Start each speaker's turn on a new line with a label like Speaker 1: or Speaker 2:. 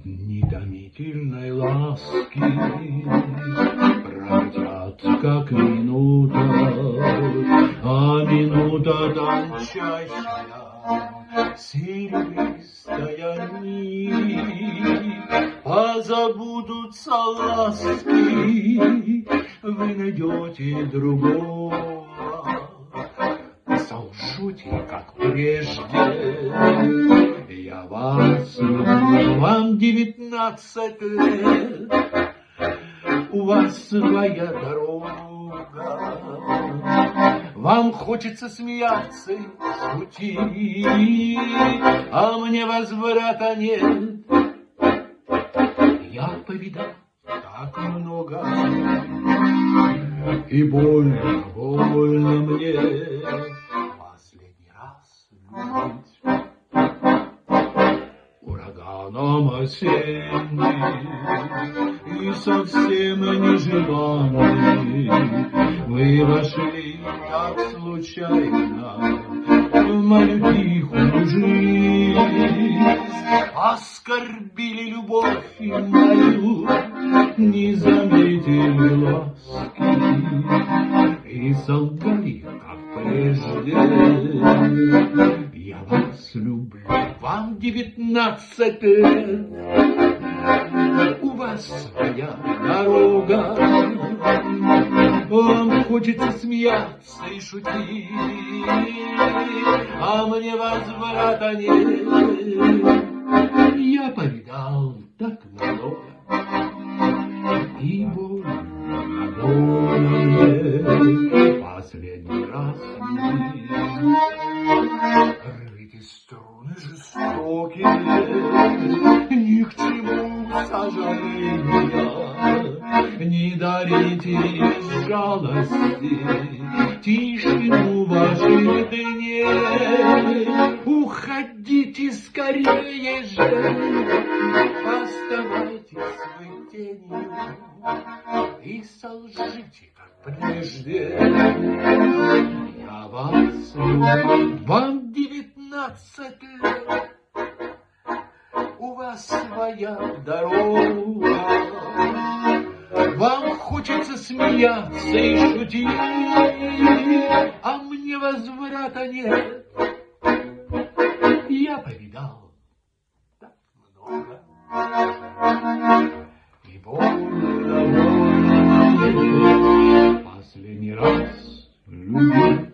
Speaker 1: Дни томительной ласки пролетят, как минута, а минута тончайшая, серебристая нить. Позабудутся ласки, вы найдете другого, солжете, как прежде. Я вас люблю, вам 19 лет, у вас своя дорога, вам хочется смеяться и шутить, а мне возврата нет. Я повидал так много, и больно, больно мне последний раз любить. Ураганом осенний и совсем нежеланный вы вошли так случайно в мою тихую жизнь, оскорбили любовь мою, не заметили ласки и солгали, как прежде. Я вас люблю, вам 19 лет, у вас своя дорога, вам хочется смеяться и шутить, а мне возврата нет. Я повидал так много, и больно, больно мне последний раз любить. Рвите струны жестокие, ни к чему сожаления, не дарите из жалости тишину ваших дней. Уходите скорее же, оставайтесь вы тенью и солжите, как прежде. Я вас люблю, вам 19 лет, у вас своя дорога, вам хочется смеяться и шутить, а мне возврата нет. Я повидал так много, и больно, больно последний раз любить.